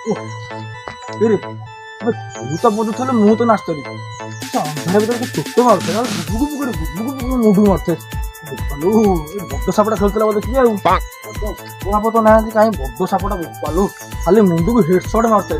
रे तू तो बोलू थे मुँह तो नाचते अंधार भर चोट मारते मुंडू मारते बड़ सापटा खेलुला देखिए बाप तो ना कहीं बड़ सापटा बोपालू खाली मुंडू को हेडसट मारते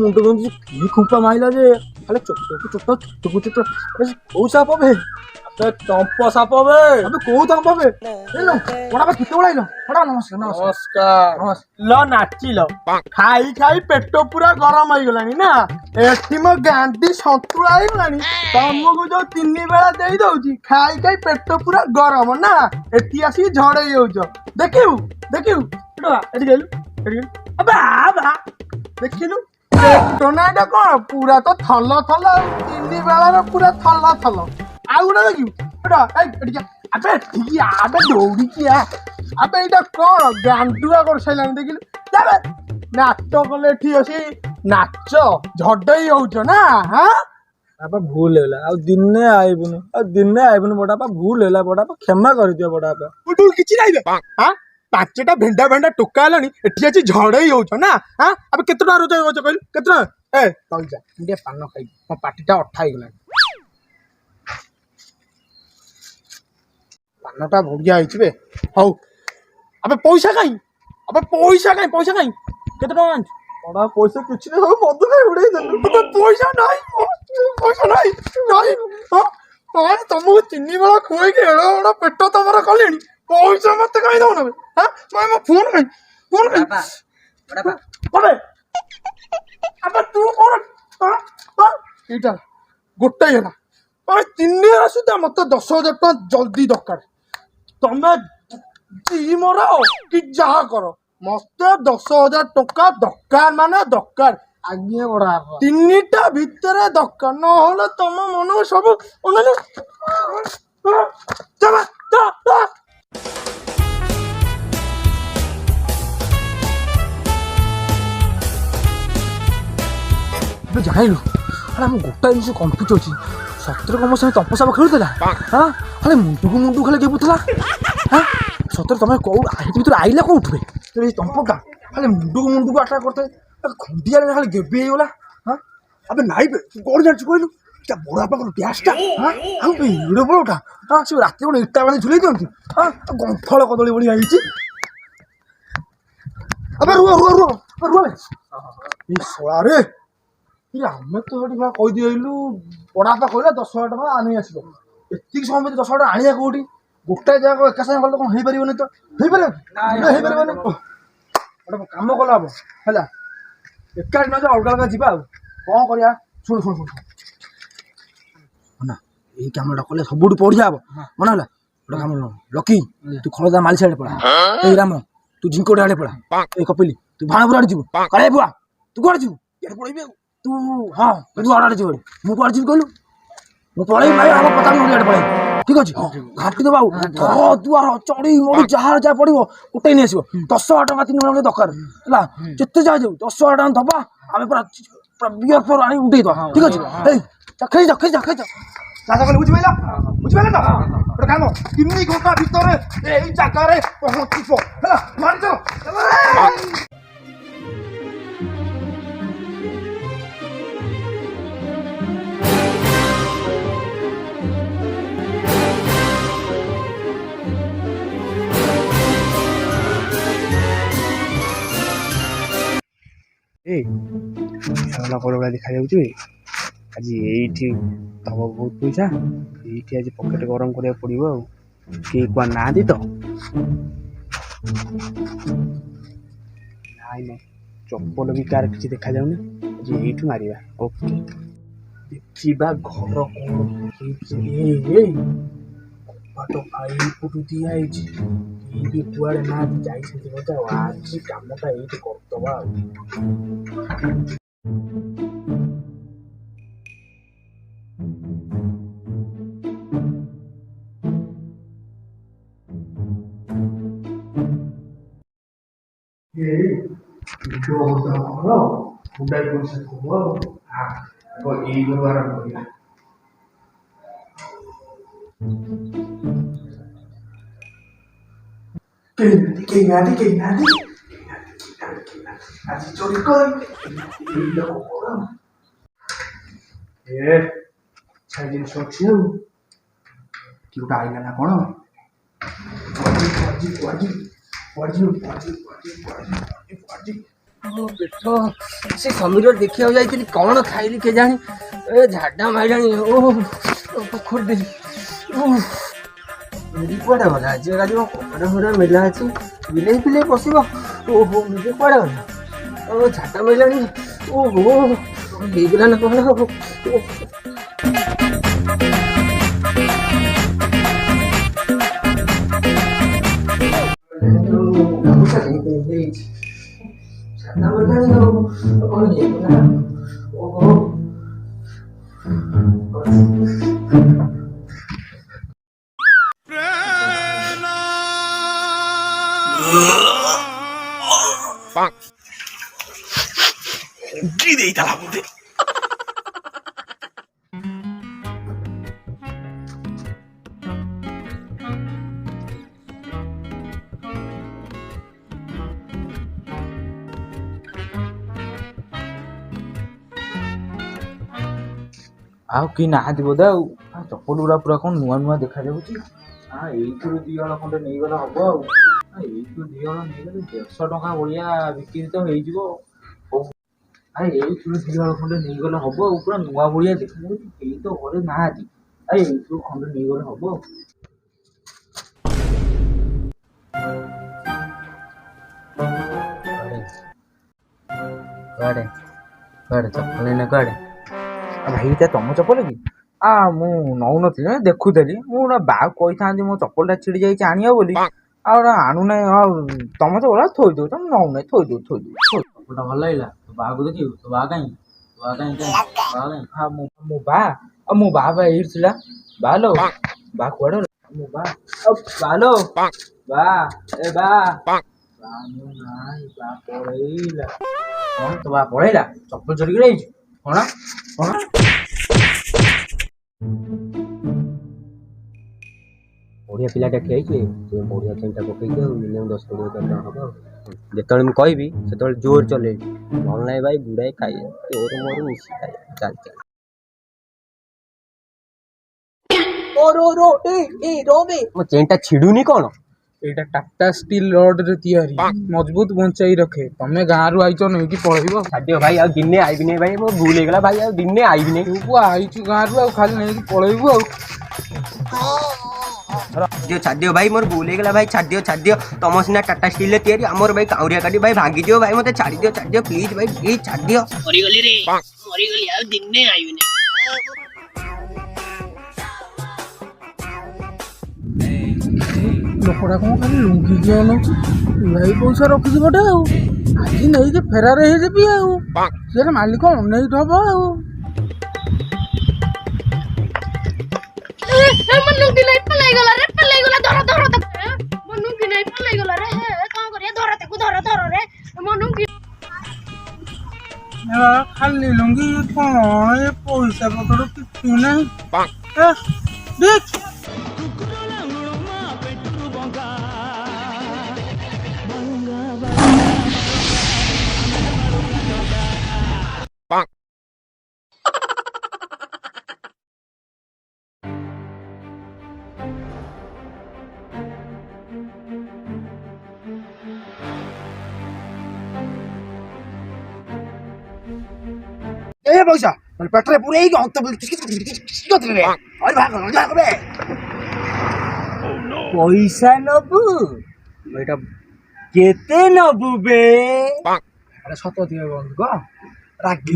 मुंड कि खुंपा मारिला जे खाली चोट चोट कौ साप बे टंप साप बे अबे कौ टंप बे बड़ा बा किते बड़ाइलो बड़ा नमस्कार नमस्कार ल नाचिल खाई खाई पेट पूरा गरम हो गलानी ना एठी मो गांडी सतुळा हो गलानी तुमको जो 3 बेला देई दउची खाई खाई पेट पूरा गरम ना एठी आसी झड़ई होजो देखिउ देखिउ एडा एठी गेलु अबे आबा देखिलु टोनाटा कौन पूरा तो थल थल 3 बेला पूरा थल थल आउ ना देखिउ एडा अबे ठीक आबे दौड़ी किया अबे इटा कौन गांडुआ कर सैलानी देखिलु जाबे नाच कले एठी अछि नाच झडई होउछ ना हां बापा भूल होला आ दिने आइबुन बड़ापा भूल होला बड़ापा क्षमा कर दियो बड़ापा उठू किछि नाइ बे हां पांचटा भेंडा भेंडा टोका लानी एठी अछि झडई होउछ ना हां अबे केतना रोज होउछ कहलु केतना ए चल जा इंडिया पान खाइ म पाटीटा अठा गला पानटा भोगिया आइछि बे हौ अबे पैसा काई केते टका आंछ बड़ा पैसा किछि नै हो मद खाइ उड़ै देलु अबे पैसा नाही हां हां तुमको 3 बेला खोई के एड़ा एड़ा पेट तमरा कलेनी पैसा मत काई दउन बे हां मैं फोन काई बड़ा अबे अबे तू कोन हां हां इटा गोटे होला अरे 3 बेला सुधा मत 10,000 टका जल्दी दरकार तमे जी मराओ कि जहा करो मत 10,000 टका दरकार माने दरकार आगे बड़ा 3टा भितरे दरकार न होले तम मन सब ओनले चला ता बे जाइलु अरे हम गोटा जिनिस कंफ्यूज अछि सत्र कम समय तपसा खेलुला हां खाली मुंडू खाली गेबुथला हां सत्र तमे को आइति भितर आइला को उठबे तो तंपका खाली मुंडू अटैक करते खंडिया खाली गेबे होला हां अबे नाइ बे गोड़ जाच कहलु क्या बड़ा पाकर प्यासटा हां हम बे इडो बड़टा हां से रात को इटा वाली झुले दियंती हां गंफल कदली बड़ी आइछि अबे रुआ ई सोळा रे आमे तो कही दिलु बड़ापा कहला 10,000 टका आनी आसो एतिक समय 10,000 टका आनिया कोठी गोटे जगह एका संगे गले कौन हो तो गोटे काम कला हम है एका न अलग अलग जीवा कौन करिया शुण शुण शुण ना ये कमटा कले सब पढ़िया हम मन है गोटे काम लकी तू खलदा माली साइड पड़ा ए राम तू झिंकोट आड़े पड़ा ए कपिली तू भाणपुर आड़े जीव काले बुआ तू कौन जीव ये पड़े तू हाँ तू आड़े जीव मु कौन जीव कहलु मु पड़े भाई हम पता नहीं आड़े पड़े ठीक अच्छे घाटी दबा घर दुआर चढ़ी मड़ी जहाँ जहाँ पड़ो उठे नहीं आसो 10,000 टका 3 बेला दरकार है जिते जा जाऊ 10,000 टका दबा आम पूरा बियर पर आनी उठे ठीक अच्छे खेल दादा कहले बुझिपाइला तो गोटे काम 3 घंटा भितर ए जगार पहुँचब है मारी चल बड़ा देखा जाऊँ आज ये दब बहुत पैसा ये आज पकेट गरम करा पड़ो किए कुआ ना दी तो नाई चप्पल भी कार किसी देखा जाऊनी आज ये मारिया ओके देखा घर कौन फाइल फुटू दिखाई कुआड़े ना जाते आज कमटा ये करदबा କେହି ନାହାନ୍ତି ଆଜି ଚୋରି ଏ ଛାଇ ଜିନିଷ ଅଛି ଆଉ କି ଗୋଟେ ଆଇଲା ନା କଣ ପେଟ ସେ ସମୀର ଦେଖିବାକୁ ଯାଇଥିଲି କଣ ଖାଇଲି କେଜାଣି ଏ ଝାଡା ମାଇଲାଣି ପୋଖରୀ ଦେଲି ମିଳି କୁଆଡ଼େ ଗଲା ଆଜି କାଲି କପଡ଼ା ଫପଡ଼ା ମେଲା ଅଛି ବିଲେଇ ଫିଲେଇ ପଶିବ ଓହୋ ମିଳି କୁଆଡ଼େ ଗଲା ଝାଡା ମାଇଲାଣି ଓହୋ ହେଇଗଲା ନା କଣ ହବ ଆଉ କି ନାହାନ୍ତି ବୋଧେ ଆଉ ଚପଲ ଗୁରା ପୁରା କଣ ନୂଆ ନୂଆ ଦେଖାଯାଉଛି ଏଇଥିରୁ 2 ହଳ ଖଣ୍ଡେ ନେଇଗଲେ ହବ ଆଉ ଏଇଥିରୁ 2 ହଳ ନେଇଗଲେ 150 ଟଙ୍କା ଭଳିଆ ବିକ୍ରି ତ ହେଇଯିବ ଏଇଥିରୁ 2 ହଳ ଖଣ୍ଡେ ନେଇଗଲେ ହବ ଆଉ ପୁରା ନୂଆ ଭଳିଆ ଦେଖାଯାଉଛି କେହି ତ ଘରେ ନାହାନ୍ତି ଏଇଥିରୁ ଖଣ୍ଡେ ନେଇଗଲେ ହବ କୁଆଡେ କୁଆଡେ ଚପଲ ଏଇନା କୁଆଡେ ଭାଇ ଏଇଟା ତମ ଚପଲ କି ମୁଁ ନଉନଥିଲି ଦେଖୁଥିଲି ମୁଁ ଗୋଟେ ବାହାକୁ କହିଥାନ୍ତି ମୋ ଚପଲଟା ଛିଡି ଯାଇଛି ଆଣିବ ବୋଲି ଆଉ ଆଣୁନାହିଁ ଆଉ ତମ ଚପଲ ଥୋଇଦଉ ତମେ ନଉନାହିଁ ଥୋଇଦଉ ଚପଲଟା ଭଲ ଲାଗିଲା ତୋ ବାହାକୁ ଦେଖିବୁ ତୋ ବାହା କାହିଁ ମୋ ବା ଆଉ ମୋ ବା ଏଇଠି ଥିଲା ବାଲୋ ବା କୁଆଡେ ମୋ ବା ବାଲୋ ବା ଏ ବା ପଳେଇଲା କଣ ତୋ ବା ପଳେଇଲା ଚପଲ ଚୋରିକି ଯାଇଛି କଣ ବଢିଆ ପିଲାଟା ଠିଆ ହେଇଛି ସେ ବଢିଆ ଚେନଟା ପକେଇଛି ଆଉ ମିନିମମ୍ 10-20 ହଜାର ଟଙ୍କା ହବ ଯେତେବେଳେ ମୁଁ କହିବି ସେତେବେଳେ ଜୋର ଚଲେଇବି ଭଲ ନାହିଁ ଭାଇ ଗୁଡାଏ ଖାଇବା ତୋର ମୋର ମିଶି ଖାଇବା ଚାଲ ମୋ ଚେନଟା ଛିଡୁନି କଣ ଏଇଟା ଟାଟା ଷ୍ଟିଲ ରଡରେ ତିଆରି ମଜବୁତ ବଞ୍ଚାଇ ରଖେ ତମେ ଗାଁରୁ ଆଇଛ ନେଇକି ପଳେଇବ ଛାଡିବ ଭାଇ ଆଉ ଦିନେ ଆଇବି ନାହିଁ ଭାଇ ମୋ ଭୁଲ ହେଇଗଲା ଭାଇ ଆଉ ଦିନେ ଆଇବି ନାହିଁ ତୁ ଆଇଛୁ ଗାଁରୁ ଆଉ ଖାଲି ନେଇକି ପଳେଇବୁ ଆଉ ଛାଡିଦିଅ ଭାଇ ମୋର ଭୁଲ ହେଇଗଲା ଭାଇ ଛାଡିଦିଅ ତମ ସିନା ଟାଟା ଷ୍ଟିଲରେ ତିଆରି ଆମର ଭାଇ କାଉରିଆ କାଠି ଭାଇ ଭାଙ୍ଗିଦିଅ ଭାଇ ମତେ ଛାଡିଦିଅ ପ୍ଲିଜ ଭାଇ ପ୍ଲିଜ ଛାଡିଦିଅ ମରିଗଲି ଆଉ ଦିନେ ଆଇବିନି ଲୋକଟା କଣ ଖାଲି ଲୁଙ୍ଗିକି ଆଣୁଛି ଭାଇ ପଇସା ରଖିଛି ଗୋଟେ ଆଉ ଆଜି ନେଇକି ଫେରାର ହେଇଯିବି ଆଉ ସେ ମାଲିକ ଅନେଇକି ହବ ଆଉ ଖାଲି ଲୁଙ୍ଗି କଣ ଏ ପଇସା ପତ୍ର କିଛି ନାହିଁ ପଇସା ପେଟରେ ପୁରେଇକି ଅନ୍ତ ପଇସା ନବୁ ଏଇଟା କେତେ ନବୁ ବେ ସତ ଥିବ ବନ୍ଧୁ କହ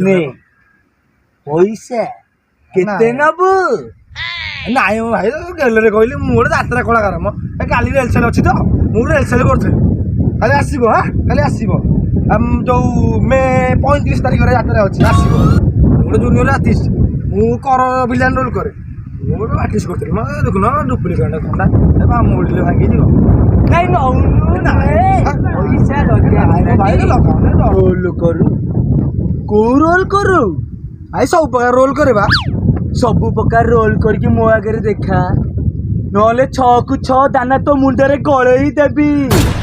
ନେ ପଇସା କେତେ ନବୁ ନାଇଁ ମୋ ଭାଇ ଗେଲରେ କହିଲି ମୁଁ ଗୋଟେ ଯାତ୍ରା କଳାକାର ମ କାଲି ରେଲସେଲ ଅଛି ତ ମୁଁ ରେଲସେଲ କରୁଥିଲି କାଲି ଆସିବ କାଲି ଆସିବ ଯୋଉ ମେ 35 ତାରିଖରେ ଯାତ୍ରା ଅଛି ଆସିବ ଗୋଟେ ଜୁନିୟର ଆର୍ଟିଷ୍ଟ ମୁଁ କର ଭିଲିଆନ ରୋଲ କରେ ମୁଁ ଗୋଟେ ଆର୍ଟିଷ୍ଟ କରୁଥିଲି ମତେ ଦେଖୁନ ଡୁପ୍ଲିକେଟ ଥଣ୍ଡା ମୋଡ଼ିଲେ ଭାଙ୍ଗିଯିବ କାଇଁ ନଉନୁ ପଇସା ରୋଲ କରୁ କୋଉ ରୋଲ କରୁ ଭାଇ ସବୁ ପ୍ରକାର ରୋଲ କରେ ବା ସବୁ ପ୍ରକାର ରୋଲ କରିକି ମୋ ଆଗରେ ଦେଖା ନହେଲେ 6 କୁ 6 ଦାନା ତ ମୁଣ୍ଡରେ ଗଳେଇ ଦେବି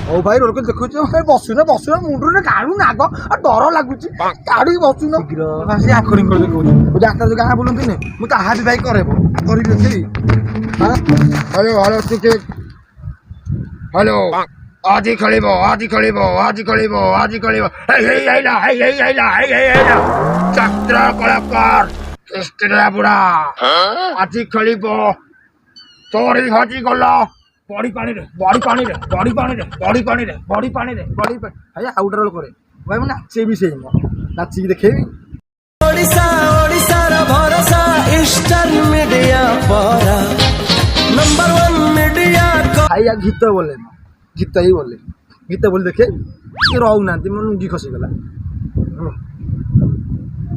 ହଉ ଭାଇ ରୋଲ କରି ଦେଖୁଛୁ ବସୁନ ମୁଣ୍ଡରେ କାଢୁ ନାଗ ଆଉ ଡର ଲାଗୁଛି କାଢିକି ବସୁନ ସେ ଆଖରିଂ କରି ଦେଖୁଛୁ ଯାତ୍ରା ଯୋଉ ଗାଁ ବୁଲନ୍ତିନି ମୁଁ ତାହା ବି ଭାଇ କରେବ କରିବି ହ୍ୟାଲୋ ଟିକେ ହ୍ୟାଲୋ ଆଜି ଖେଳିବ ଯାତ୍ରା କଳାକାର ବୁଢା ଆଜି ଖେଳିବ ତୋରି ହଜି ଗଲା ବଡି ପାଣିରେ ଭାଇ ଆଉ ଗୋଟେ ରୋଲ କରେ ଭାଇ ମୁଁ ନାଚେବି ସେଇ ନାଚିକି ଦେଖେଇବି ଓଡ଼ିଶାର ଭରସା ଇଷ୍ଟର୍ନ ମିଡିଆ ପରା ନମ୍ବର 1 ମିଡିଆ ଭାଇ ଆଉ ଗୀତ ବୋଲେ ଗୀତ ବୋଲି ଦେଖେ କିଏ ରହୁନାହାନ୍ତି ମୋ ଲୁଙ୍ଗି ଖସିଗଲା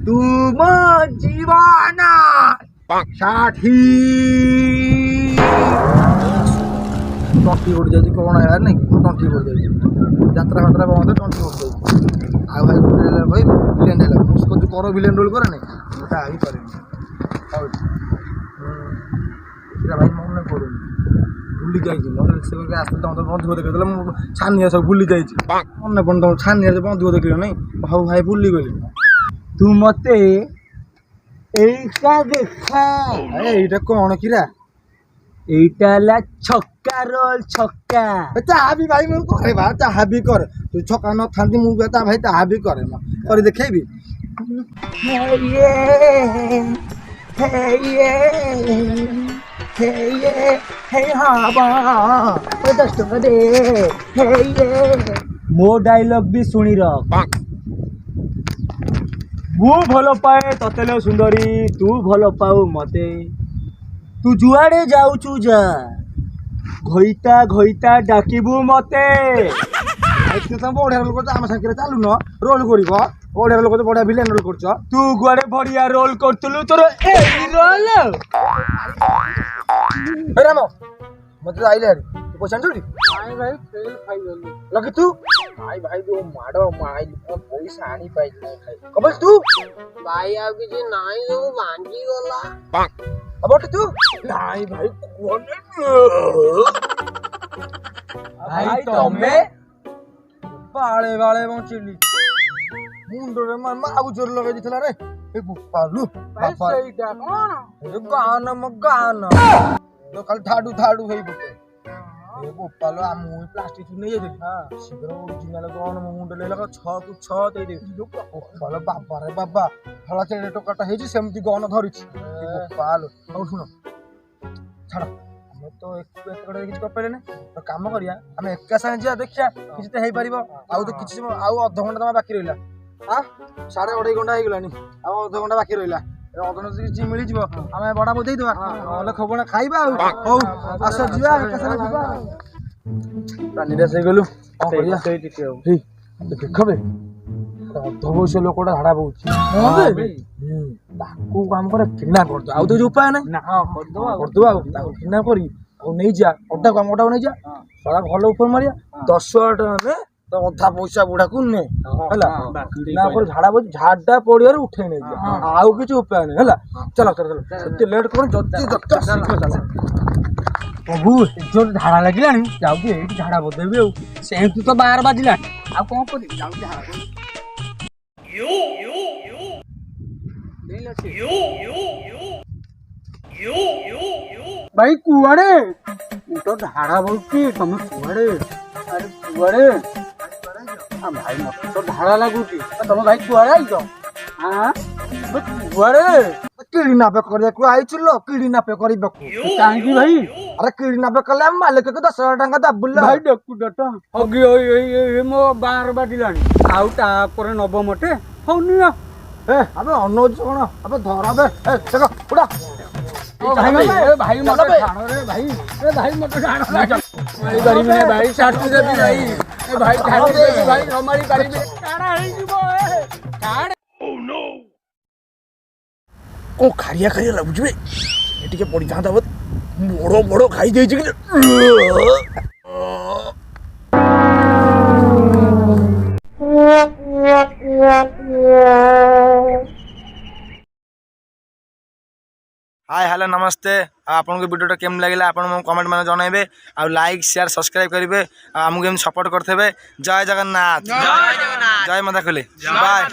ତୁମ ଜୀବନ ସାଥୀ ତଣ୍ଟି ଉଡ଼ି ଯାଇଛି କଣ ହେବାର ନାଇଁ ତଣ୍ଟି ଉଡ଼ି ଯାଇଛି ଯାତ୍ରା ଫାତ୍ରା ବନ୍ଦ ତଣ୍ଟି ଉଡ଼ି ଯାଇଛି ଆଉ ଭାଇ ଭାଇ ଭିଲେନ୍ ହେଲା ମୁଁ କହୁଛି କର ଭିଲେନ୍ ରୋଲ୍ କରେ ନାଇଁ ତା ବି କରେନି ଭାଇ ମନେ ପଡ଼ୁନି ଭୁଲି ଯାଇଛି ମନେ ସେ ଆସିଲେ ତମ ବନ୍ଧୁକ ଦେଖିଦେଲେ ମୁଁ ଛାନିଆ ସବୁ ଭୁଲି ଯାଇଛି ମନେ ପଡ଼ୁନି ତମ ଛାନିଆ ବନ୍ଧୁକ ଦେଖିଲ ନାଇଁ ହଉ ଭାଇ ଭୁଲିଗଲି ତୁ ମତେ ଏଇଟା ଦେଖା ଏଇଟା କଣ କିରା ଏଇଟା ହେଲା ଛକା ରୋଲ ଛକା ଚାହା ବି ଭାଇ ମୁଁ କରେ ବା ଚାହା ବି କରେ ତୁ ଛକା ନଥାନ୍ତି ମୁଁ ତା ଭାଇ ଚାହା ବି କରେ ନା କରି ଦେଖେଇବି ମୋ ଡାଇଲଗ ବି ଶୁଣି ରଖ ମୁଁ ଭଲ ପାଏ ତତେ ଲୋ ସୁନ୍ଦରୀ ତୁ ଭଲ ପାଉ ମତେ ତୁ ଯୁଆଡେ ଯାଉଛୁ ଯା ଘଇତା ଡାକିବୁ ମତେ ତମେ ବଢିଆ ରୋଲ କରୁଛ ଆମ ସାଙ୍ଗରେ ଚାଲୁନ ରୋଲ କରିବ ବଢିଆ ରୋଲ କରୁଛ ବଢିଆ ଭିଲେନ୍ ରୋଲ କରୁଛ ତୁ କୁଆଡେ ବଢିଆ ରୋଲ କରୁଥିଲୁ ତୋର ଏଇ ରୋଲ ରାମ ମତେ ଆଇଲେ ତୁ ପଇସା ଆଣିଛୁ ଭାଇ ଫେଲ ଖାଇଗଲି ଲକି ତୁ ଭାଇ ଯୋଉ ମାଡ ମାଇଲି ପଇସା ଆଣି ପାଇଲି ନାହିଁ ଖାଇ କବଲ ତୁ ଭାଇ ଆଉ କିଛି ନାହିଁ ସବୁ ଭାଙ୍ଗିଗଲା କବଲ ତୁ ନାଇଁ ଭାଇ ଭାଇ ତମେ ବାଳେ ବଞ୍ଚିଲି ମୁଣ୍ଡରେ ଆଉ ଜୋର ଲଗେଇ ଦେଇଥିଲା ରେ ଏ ବୋପାଲୁ ସେଇଟା କଣ ଗାନ ମୋ ଗାନ ଖାଲି ଧାଡୁ ହେଇ ପକେ ଏ ବୋପାଲୁ ମୁଁ ପ୍ଲାଷ୍ଟିକ ନେଇ ଯାଇଥିଲି ଶୀଘ୍ର ଓରିଜିନାଲ କଣ ମୋ ମୁଣ୍ଡ ନେଲା 6 କୁ 6 ଦେଇଦେବି ବୋପାଲ ବାବାରେ ବାବା ଫଳ ଚେଡେ ଟୋକାଟା ହେଇଛି ସେମିତି ଗହନ ଧରିଛି ବୋପାଲୁ ହଉ ଶୁଣ ଛାଡ ଆମେ ତ ଏତେ କିଛି କରିପାରିଲେ ତ କାମ କରିବା ଆମେ ଏକା ସାଙ୍ଗେ ଯିବା ଦେଖିବା କିଛି ତ ହେଇପାରିବ ଆଉ ତ କିଛି ଆଉ ଅଧଘଣ୍ଟା ତମ ବାକି ରହିଲା 2.5 ଘଣ୍ଟା ହେଇଗଲାଣି ଆଉ ଅଧଘଣ୍ଟା ବାକି ରହିଲା ଅଧଘଣ୍ଟା କିଛି ମିଳିଯିବ ଆମେ ବଡା ବୋ ଦେଇଦବା ନହେଲେ ଖବର ଖାଇବା ଆଉ ହଉ ଆସ ଯିବା ଏକା ସାଙ୍ଗେ ଯିବା ନିରାଶ ହେଇଗଲୁ କଣ କରିବା ଦେଖବେ ଅଧ ବୟସ ଲୋକଟା ଝାଡା ବହୁଛି ତାକୁ କାମ করে କିଣା କରିଦବା ଆଉ ତ କିଛି ଉପାୟ ନାହିଁ କରିଦବା ଆଉ ତାକୁ କିଣା କରି ଆଉ ନେଇଯା ଅଟାକୁ ଆମ ଅଟାକୁ ନେଇଯା ସଳା ଭଲ ଉପରେ ମାରିବା 10 ଟଙ୍କା ତ ଅଧା ପଇସା ବୁଢାକୁ ନେ ହେଲା କିଣା କରି ଝାଡା ବହୁଛି ଝାଡା ପଡିବାରୁ ଉଠେଇ ନେଇଯିବା ଆଉ କିଛି ଉପାୟ ନାହିଁ ହେଲା ଚାଲ ଏତେ ଲେଟ୍ କର ଯଦି ପ୍ରଭୁ ଜୋର ଝାଡା ଲାଗିଲାଣି ଯାଉଛି ଏଇଠି ଝାଡା ବଦେଇବି ଆଉ ସେମିତି ତ 12 ବାଜିଲାଣି ଆଉ କଣ କରିବି ଯାଉଛି ଝାଡା ଭାଇ କୁଆଡେ ମୁଁ ତ ଝାଡା ବହୁଛି ତମେ କୁଆଡେ ଆରେ କୁଆଡେ ଭାଇ ମତେ ତ ଝାଡା ଲାଗୁଛି ତମେ ଭାଇ କୁଆଡେ ଆଇଛ କୁଆଡେ କିଡନାପ କରିବାକୁ ଆଇଥିଲ କିଡନାପ କରିବାକୁ କାହିଁକି ଭାଇ ଆରେ କିଡନାପ କଲେ ଆମ ମାଲିକକୁ 10,000 ଟଙ୍କା ଦବୁଲ ଭାଇ ଦେଖୁଛ ହଗି ମୋ 12 ବାଜିଲାଣି ଆଉ ତାପରେ ନବ ମତେ ହଉନି ଆମେ ଅନଉଛୁ କଣ ଆମେ ଧରା ବେ ଦେଖ ଉଡ଼ା ଭାଇ ମତେ ଛାଡରେ ଭାଇ ମତେ ଛାଡ ମାରି ପାରିବି ଭାଇ ଛାଡୁ ଦେବି ଭାଇ ଭାଇ ଛାଡୁ ଦେବି ଭାଇ ନ ମାରି ପାରିବି ଛାଡ ହେଇଯିବ ଛାଡ କଣ ଖାରିଆ ଲାଗୁଛି ବେ ଏ ଟିକେ ପଡିଥାନ୍ତା ବଡ ଖାଇ ଦେଇଛି କି हाय हेलो नमस्ते आपन को वीडियो केम लगे आप कमेंट में जनइबे आ लाइक शेयर सब्सक्राइब करेंगे आमको एम सपोर्ट करते जय जगन्नाथ जय माता खोले बाय।